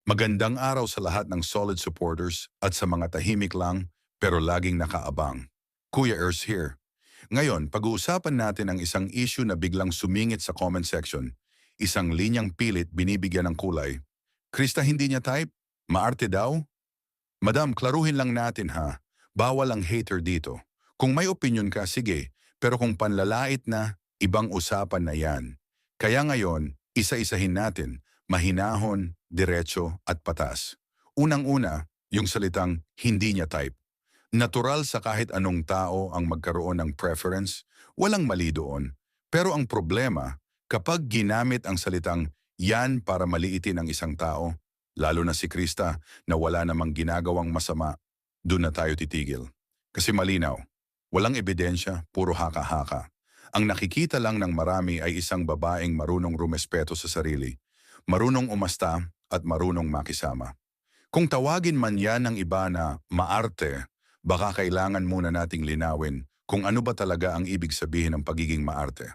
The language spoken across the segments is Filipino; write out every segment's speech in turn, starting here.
Magandang araw sa lahat ng solid supporters at sa mga tahimik lang pero laging nakaabang. Kuya Ers here. Ngayon, pag-uusapan natin ang isang issue na biglang sumingit sa comment section. Isang linyang pilit binibigyan ng kulay. Krista hindi niya type? Maarte daw? Madam, klaruhin lang natin ha. Bawal ang hater dito. Kung may opinion ka, sige. Pero kung panlalait na, ibang usapan na yan. Kaya ngayon, isa-isahin natin. Mahinahon, diretso at patas. Unang-una, yung salitang hindi niya type. Natural sa kahit anong tao ang magkaroon ng preference, walang mali doon. Pero ang problema, kapag ginamit ang salitang yan para maliitin ang isang tao, lalo na si Krista na wala namang ginagawang masama, doon na tayo titigil. Kasi malinaw, walang ebidensya, puro haka-haka. Ang nakikita lang ng marami ay isang babaeng marunong rumespeto sa sarili, marunong umasta at marunong makisama. Kung tawagin man yan ng iba na maarte, baka kailangan muna nating linawin kung ano ba talaga ang ibig sabihin ng pagiging maarte.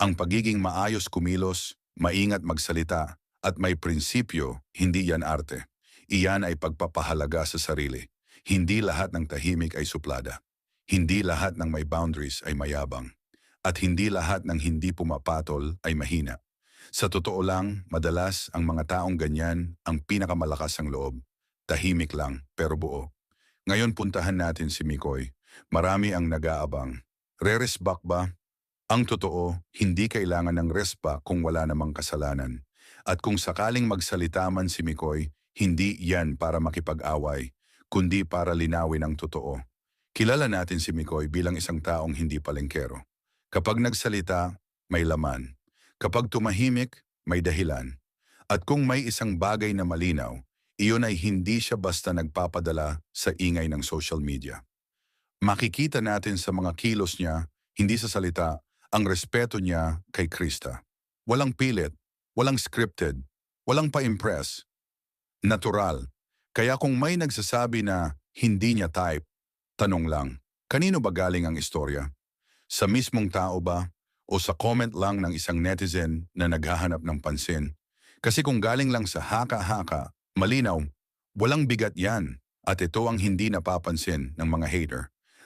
Ang pagiging maayos kumilos, maingat magsalita, at may prinsipyo, hindi yan arte. Iyan ay pagpapahalaga sa sarili. Hindi lahat ng tahimik ay suplada. Hindi lahat ng may boundaries ay mayabang. At hindi lahat ng hindi pumapatol ay mahina. Sa totoo lang, madalas ang mga taong ganyan ang pinakamalakas ang loob. Tahimik lang, pero buo. Ngayon puntahan natin si Mikoy. Marami ang nag-aabang. Re-respect ba? Ang totoo, hindi kailangan ng respa kung wala namang kasalanan. At kung sakaling magsalita man si Mikoy, hindi yan para makipag-away, kundi para linawin ang totoo. Kilala natin si Mikoy bilang isang taong hindi palengkero. Kapag nagsalita, may laman. Kapag tumahimik, may dahilan. At kung may isang bagay na malinaw, iyon ay hindi siya basta nagpapadala sa ingay ng social media. Makikita natin sa mga kilos niya, hindi sa salita, ang respeto niya kay Krista. Walang pilit, walang scripted, walang pa-impress. Natural. Kaya kung may nagsasabi na hindi niya type, tanong lang, kanino ba galing ang istorya? Sa mismong tao ba? O sa comment lang ng isang netizen na naghahanap ng pansin? Kasi kung galing lang sa haka-haka, malinaw, walang bigat yan. At ito ang hindi napapansin ng mga hater.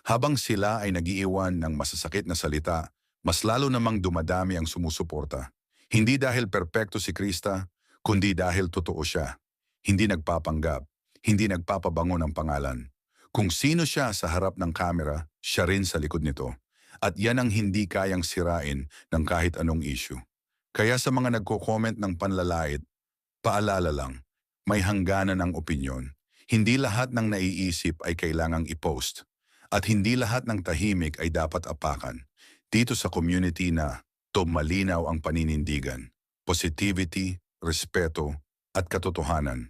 Habang sila ay nagiiwan ng masasakit na salita, mas lalo namang dumadami ang sumusuporta. Hindi dahil perpekto si Krista, kundi dahil totoo siya. Hindi nagpapanggap, hindi nagpapabango ng pangalan. Kung sino siya sa harap ng kamera, siya rin sa likod nito. At yan ang hindi kayang sirain ng kahit anong issue. Kaya sa mga nagko-comment ng panlalait, paalala lang, may hangganan ng opinyon. Hindi lahat ng naiisip ay kailangang i-post. At hindi lahat ng tahimik ay dapat apakan. Dito sa community na malinaw ang paninindigan, positivity, respeto, at katotohanan.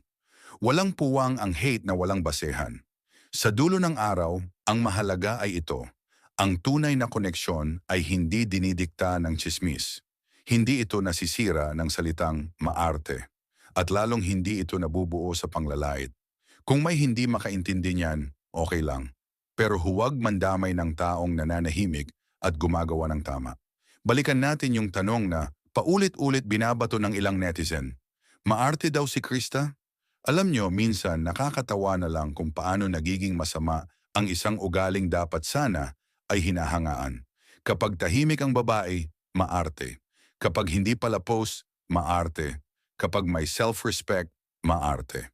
Walang puwang ang hate na walang basehan. Sa dulo ng araw, ang mahalaga ay ito. Ang tunay na koneksyon ay hindi dinidikta ng tsismis. Hindi ito nasisira ng salitang maarte. At lalong hindi ito nabubuo sa panglalait. Kung may hindi makaintindi niyan, okay lang. Pero huwag mandamay ng taong nananahimik at gumagawa ng tama. Balikan natin yung tanong na paulit-ulit binabato ng ilang netizen. Maarte daw si Krista? Alam nyo, minsan nakakatawa na lang kung paano nagiging masama ang isang ugaling dapat sana ay hinahangaan. Kapag tahimik ang babae, maarte. Kapag hindi pala post, maarte. Kapag may self-respect, maarte.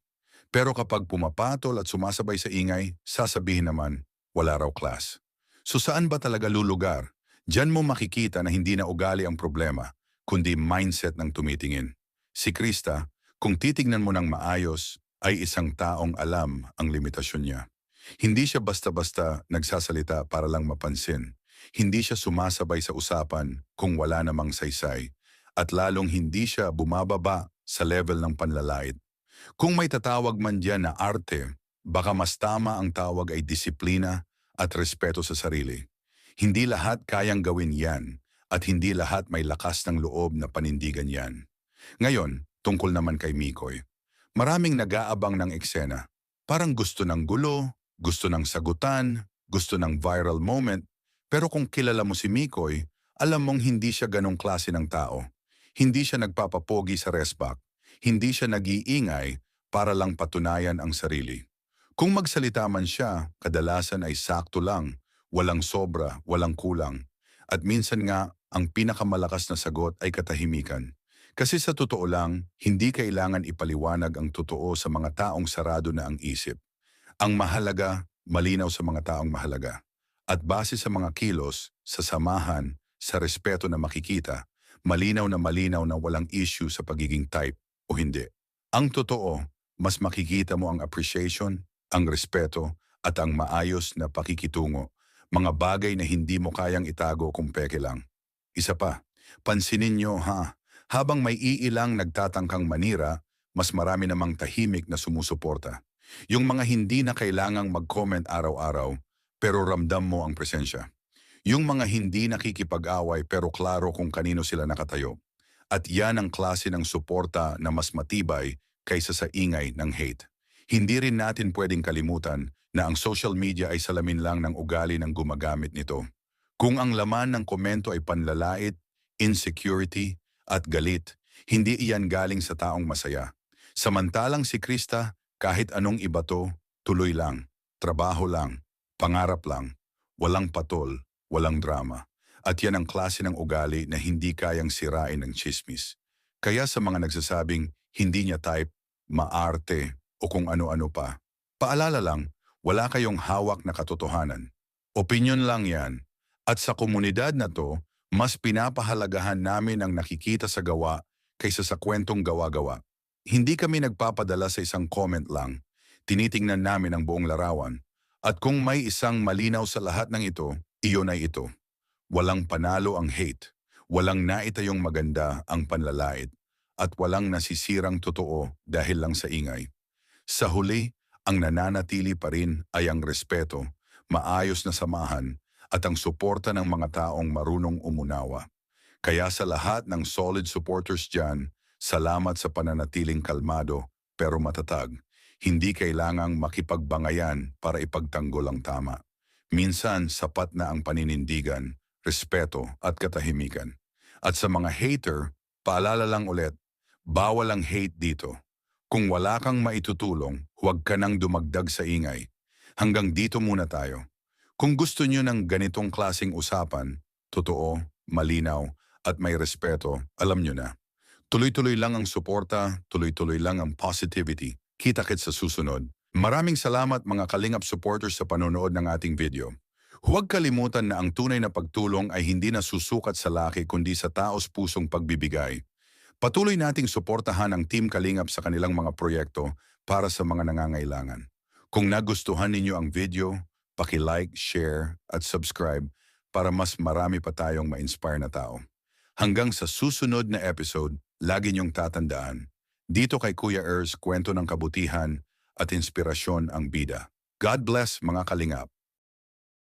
Pero kapag pumapatol at sumasabay sa ingay, sasabihin naman, wala raw class. So saan ba talaga lulugar? Diyan mo makikita na hindi na ugali ang problema, kundi mindset ng tumitingin. Si Krista, kung titignan mo ng maayos, ay isang taong alam ang limitasyon niya. Hindi siya basta-basta nagsasalita para lang mapansin. Hindi siya sumasabay sa usapan kung wala namang saysay. At lalong hindi siya bumababa sa level ng panlalait. Kung may tatawag man diyan na arte, baka mas tama ang tawag ay disiplina at respeto sa sarili. Hindi lahat kayang gawin yan at hindi lahat may lakas ng loob na panindigan yan. Ngayon, tungkol naman kay Mikoy. Maraming nag-aabang ng eksena. Parang gusto ng gulo, gusto ng sagutan, gusto ng viral moment. Pero kung kilala mo si Mikoy, alam mong hindi siya ganong klase ng tao. Hindi siya nagpapapogi sa resback. Hindi siya nag-iingay para lang patunayan ang sarili. Kung magsalita man siya, kadalasan ay sakto lang, walang sobra, walang kulang. At minsan nga, ang pinakamalakas na sagot ay katahimikan. Kasi sa totoo lang, hindi kailangan ipaliwanag ang totoo sa mga taong sarado na ang isip. Ang mahalaga, malinaw sa mga taong mahalaga. At base sa mga kilos, sa samahan, sa respeto na makikita, malinaw na walang issue sa pagiging type o hindi. Ang totoo, mas makikita mo ang appreciation, ang respeto, at ang maayos na pakikitungo. Mga bagay na hindi mo kayang itago kung peke lang. Isa pa, pansinin nyo ha, habang may iilang nagtatangkang manira, mas marami namang tahimik na sumusuporta. Yung mga hindi na kailangang mag-comment araw-araw, pero ramdam mo ang presensya. Yung mga hindi nakikipag-away pero klaro kung kanino sila nakatayo. At yan ang klase ng suporta na mas matibay kaysa sa ingay ng hate. Hindi rin natin pwedeng kalimutan na ang social media ay salamin lang ng ugali ng gumagamit nito. Kung ang laman ng komento ay panlalait, insecurity, at galit, hindi iyan galing sa taong masaya. Samantalang si Krista, kahit anong iba to, tuloy lang, trabaho lang, pangarap lang, walang patol, walang drama. At yan ang klase ng ugali na hindi kayang sirain ng tsismis. Kaya sa mga nagsasabing hindi niya type, maarte, o kung ano-ano pa, paalala lang, wala kayong hawak na katotohanan. Opinyon lang yan. At sa komunidad na to, mas pinapahalagahan namin ang nakikita sa gawa kaysa sa kwentong gawa-gawa. Hindi kami nagpapadala sa isang comment lang. Tinitingnan namin ang buong larawan. At kung may isang malinaw sa lahat ng ito, iyon ay ito. Walang panalo ang hate. Walang naitayong maganda ang panlalait. At walang nasisirang totoo dahil lang sa ingay. Sa huli, ang nananatili pa rin ay ang respeto, maayos na samahan, at ang suporta ng mga taong marunong umunawa. Kaya sa lahat ng solid supporters dyan, salamat sa pananatiling kalmado pero matatag. Hindi kailangang makipagbangayan para ipagtanggol ang tama. Minsan sapat na ang paninindigan, respeto at katahimikan. At sa mga hater, paalala lang ulit, bawal ang hate dito. Kung wala kang maitutulong, huwag ka nang dumagdag sa ingay. Hanggang dito muna tayo. Kung gusto nyo ng ganitong klaseng usapan, totoo, malinaw, at may respeto, alam nyo na. Tuloy-tuloy lang ang suporta, tuloy-tuloy lang ang positivity. Kita-kits sa susunod. Maraming salamat mga Kalingap supporters sa panonood ng ating video. Huwag kalimutan na ang tunay na pagtulong ay hindi nasusukat sa laki kundi sa taos pusong pagbibigay. Patuloy nating suportahan ang Team Kalingap sa kanilang mga proyekto para sa mga nangangailangan. Kung nagustuhan ninyo ang video, paki-like, share at subscribe para mas marami pa tayong ma-inspire na tao. Hanggang sa susunod na episode, lagi niyong tatandaan. Dito kay Kuya Ers, kwento ng kabutihan at inspirasyon ang bida. God bless mga Kalingap.